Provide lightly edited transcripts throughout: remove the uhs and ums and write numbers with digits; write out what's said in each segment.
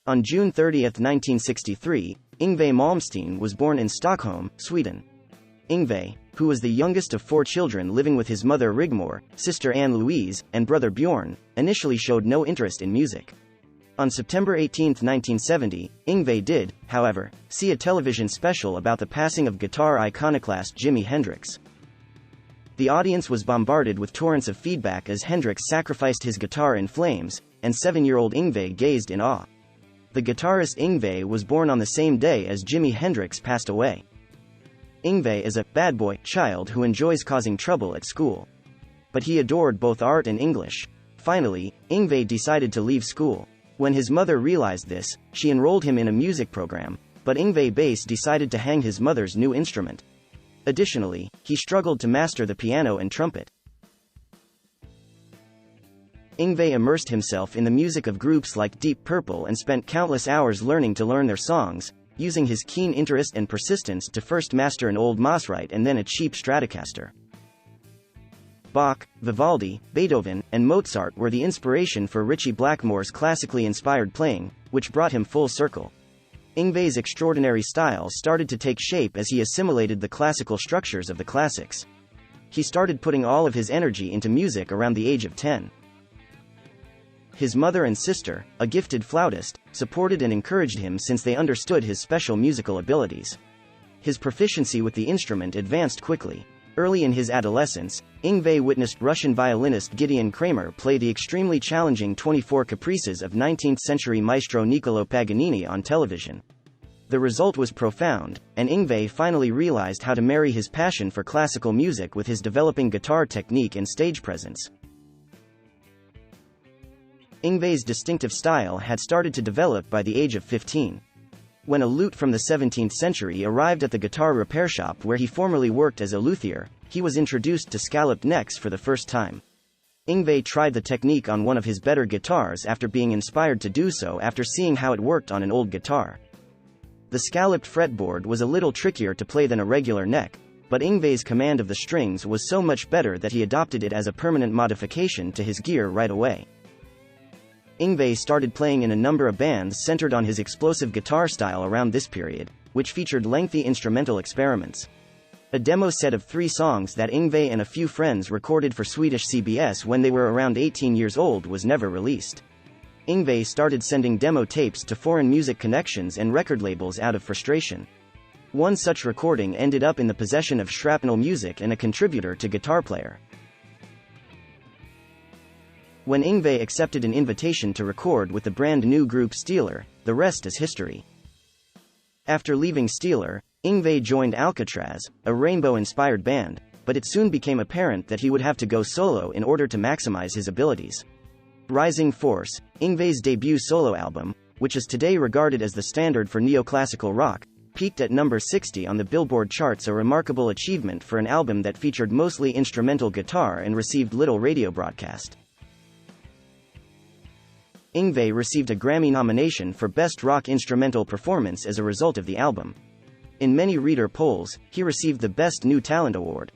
On June 30, 1963, Yngwie Malmsteen was born in Stockholm, Sweden. Yngwie, who was the youngest of 4 children living with his mother Rigmor, sister Anne-Louise, and brother Bjorn, initially showed no interest in music. On September 18, 1970, Yngwie did, however, see a television special about the passing of guitar iconoclast Jimi Hendrix. The audience was bombarded with torrents of feedback as Hendrix sacrificed his guitar in flames, and 7-year-old Yngwie gazed in awe. The guitarist Yngwie was born on the same day as Jimi Hendrix passed away. Yngwie is a bad boy child who enjoys causing trouble at school. But he adored both art and English. Finally, Yngwie decided to leave school. When his mother realized this, she enrolled him in a music program, but Yngwie Bass decided to hang his mother's new instrument. Additionally, he struggled to master the piano and trumpet. Yngwie immersed himself in the music of groups like Deep Purple and spent countless hours learning to learn their songs, using his keen interest and persistence to first master an old Maserite and then a cheap Stratocaster. Bach, Vivaldi, Beethoven, and Mozart were the inspiration for Ritchie Blackmore's classically inspired playing, which brought him full circle. Yngwie's extraordinary style started to take shape as he assimilated the classical structures of the classics. He started putting all of his energy into music around the age of 10. His mother and sister, a gifted flautist, supported and encouraged him since they understood his special musical abilities. His proficiency with the instrument advanced quickly. Early in his adolescence, Yngwie witnessed Russian violinist Gideon Kramer play the extremely challenging 24 Caprices of 19th-century maestro Niccolò Paganini on television. The result was profound, and Yngwie finally realized how to marry his passion for classical music with his developing guitar technique and stage presence. Yngwie's distinctive style had started to develop by the age of 15. When a lute from the 17th century arrived at the guitar repair shop where he formerly worked as a luthier, he was introduced to scalloped necks for the first time. Yngwie tried the technique on one of his better guitars after being inspired to do so after seeing how it worked on an old guitar. The scalloped fretboard was a little trickier to play than a regular neck, but Yngwie's command of the strings was so much better that he adopted it as a permanent modification to his gear right away. Yngwie started playing in a number of bands centered on his explosive guitar style around this period, which featured lengthy instrumental experiments. A demo set of 3 songs that Yngwie and a few friends recorded for Swedish CBS when they were around 18 years old was never released. Yngwie started sending demo tapes to foreign music connections and record labels out of frustration. One such recording ended up in the possession of Shrapnel Music and a contributor to Guitar Player. When Yngwie accepted an invitation to record with the brand new group Steeler, the rest is history. After leaving Steeler, Yngwie joined Alcatraz, a rainbow-inspired band, but it soon became apparent that he would have to go solo in order to maximize his abilities. Rising Force, Yngwie's debut solo album, which is today regarded as the standard for neoclassical rock, peaked at number 60 on the Billboard charts, a remarkable achievement for an album that featured mostly instrumental guitar and received little radio broadcast. Yngwie received a Grammy nomination for Best Rock Instrumental Performance as a result of the album. In many reader polls, he received the Best New Talent Award.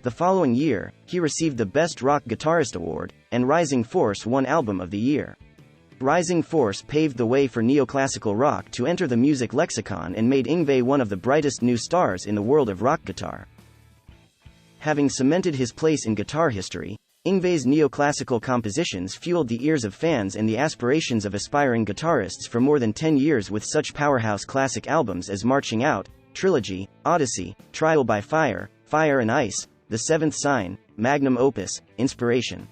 The following year, he received the Best Rock Guitarist Award, and Rising Force won Album of the Year. Rising Force paved the way for neoclassical rock to enter the music lexicon and made Yngwie one of the brightest new stars in the world of rock guitar. Having cemented his place in guitar history, Yngwie's neoclassical compositions fueled the ears of fans and the aspirations of aspiring guitarists for more than 10 years with such powerhouse classic albums as Marching Out, Trilogy, Odyssey, Trial by Fire, Fire and Ice, The Seventh Sign, Magnum Opus, Inspiration.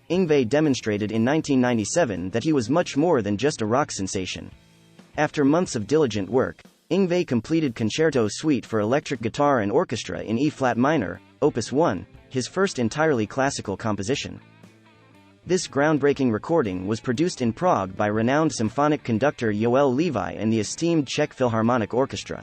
Yngwie demonstrated in 1997 that he was much more than just a rock sensation. After months of diligent work, Yngwie completed Concerto Suite for electric guitar and orchestra in E-flat minor, Opus 1, his first entirely classical composition. This groundbreaking recording was produced in Prague by renowned symphonic conductor Joel Levi and the esteemed Czech Philharmonic Orchestra.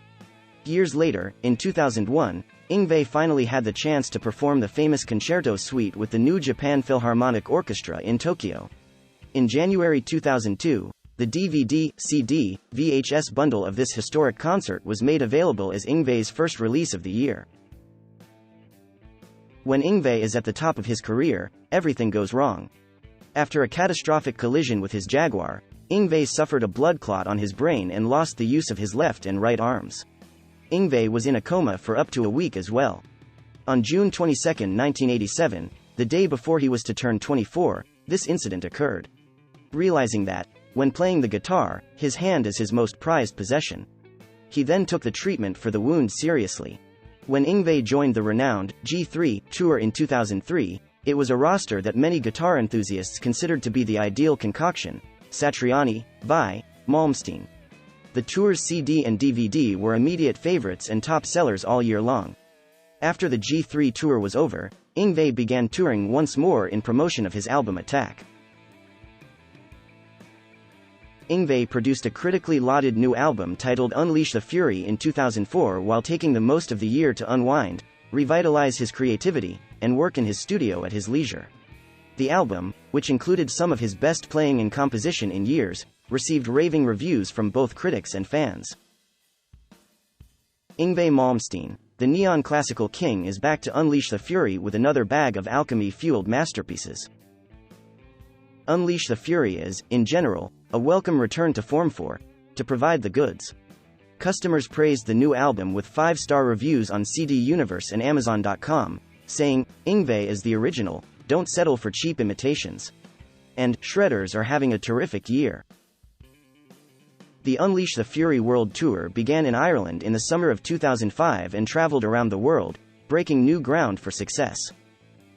Years later, in 2001, Yngwie finally had the chance to perform the famous Concerto Suite with the New Japan Philharmonic Orchestra in Tokyo. In January 2002, the DVD, CD, VHS bundle of this historic concert was made available as Yngwie's first release of the year. When Yngwie is at the top of his career, everything goes wrong. After a catastrophic collision with his Jaguar, Yngwie suffered a blood clot on his brain and lost the use of his left and right arms. Yngwie was in a coma for up to a week as well. On June 22, 1987, the day before he was to turn 24, this incident occurred. Realizing that, when playing the guitar, his hand is his most prized possession. He then took the treatment for the wound seriously. When Yngwie joined the renowned G3 tour in 2003, it was a roster that many guitar enthusiasts considered to be the ideal concoction: Satriani, Vai, Malmsteen. The tour's CD and DVD were immediate favorites and top sellers all year long. After the G3 tour was over, Yngwie began touring once more in promotion of his album Attack. Yngwie produced a critically lauded new album titled Unleash the Fury in 2004 while taking the most of the year to unwind, revitalize his creativity, and work in his studio at his leisure. The album, which included some of his best playing and composition in years, received raving reviews from both critics and fans. Yngwie Malmsteen, the neon-classical king, is back to unleash the fury with another bag of alchemy-fueled masterpieces. Unleash the Fury is, in general, a welcome return to form to provide the goods. Customers praised the new album with 5-star reviews on CD Universe and Amazon.com, saying, "Yngwie is the original, don't settle for cheap imitations." And, "Shredders are having a terrific year." The Unleash the Fury World Tour began in Ireland in the summer of 2005 and traveled around the world, breaking new ground for success.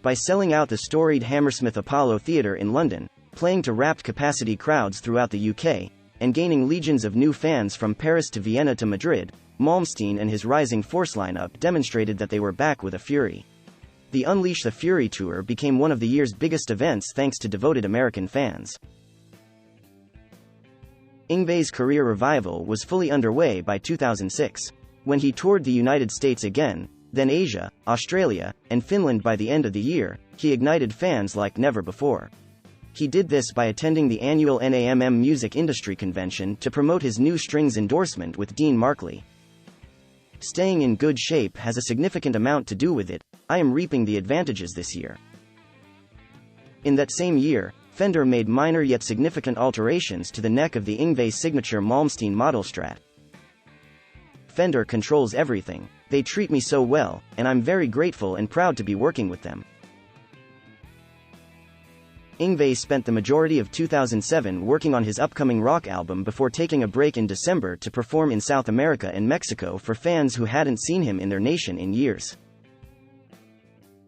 By selling out the storied Hammersmith Apollo Theatre in London, playing to rapt capacity crowds throughout the UK, and gaining legions of new fans from Paris to Vienna to Madrid, Malmsteen and his Rising Force lineup demonstrated that they were back with a fury. The Unleash the Fury tour became one of the year's biggest events thanks to devoted American fans. Yngwie's career revival was fully underway by 2006, when he toured the United States again, then Asia, Australia, and Finland. By the end of the year, he ignited fans like never before. He did this by attending the annual NAMM Music Industry Convention to promote his new strings endorsement with Dean Markley. Staying in good shape has a significant amount to do with it. I am reaping the advantages this year. In that same year, Fender made minor yet significant alterations to the neck of the Yngwie signature Malmsteen model Strat. Fender controls everything. They treat me so well, and I'm very grateful and proud to be working with them. Yngwie spent the majority of 2007 working on his upcoming rock album before taking a break in December to perform in South America and Mexico for fans who hadn't seen him in their nation in years.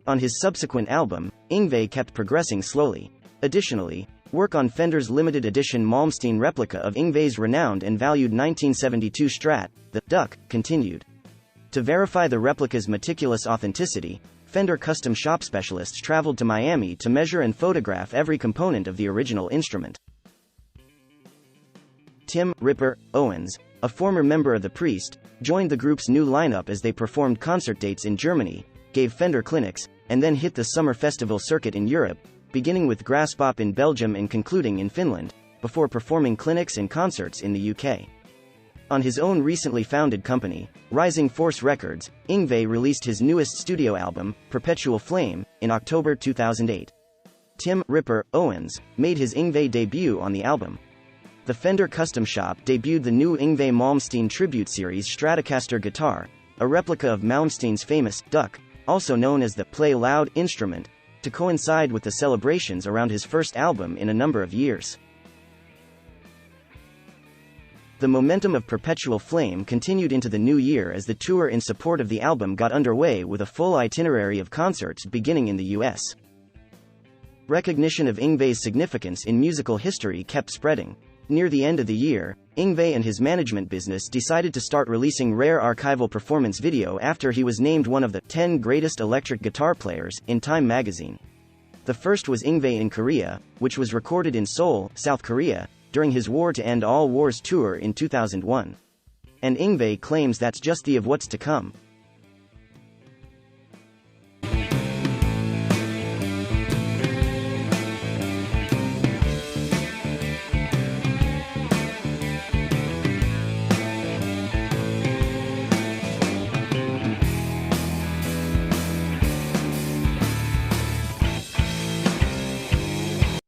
On his subsequent album, Yngwie kept progressing slowly. Additionally, work on Fender's limited edition Malmsteen replica of Yngwie's renowned and valued 1972 Strat, the Duck, continued. To verify the replica's meticulous authenticity, Fender custom shop specialists traveled to Miami to measure and photograph every component of the original instrument. Tim "Ripper" Owens, a former member of The Priest, joined the group's new lineup as they performed concert dates in Germany, gave Fender clinics, and then hit the summer festival circuit in Europe, beginning with Graspop in Belgium and concluding in Finland, before performing clinics and concerts in the UK. On his own recently founded company, Rising Force Records, Yngwie released his newest studio album, Perpetual Flame, in October 2008. Tim "Ripper" Owens made his Yngwie debut on the album. The Fender Custom Shop debuted the new Yngwie Malmsteen Tribute Series Stratocaster guitar, a replica of Malmsteen's famous Duck, also known as the Play Loud instrument, to coincide with the celebrations around his first album in a number of years. The momentum of Perpetual Flame continued into the new year as the tour in support of the album got underway with a full itinerary of concerts beginning in the US. Recognition of Yngwie's significance in musical history kept spreading. Near the end of the year, Yngwie and his management business decided to start releasing rare archival performance video after he was named one of the 10 greatest electric guitar players in Time magazine. The first was Yngwie in Korea, which was recorded in Seoul, South Korea, during his War to End All Wars tour in 2001. And Yngwie claims that's just the of what's to come.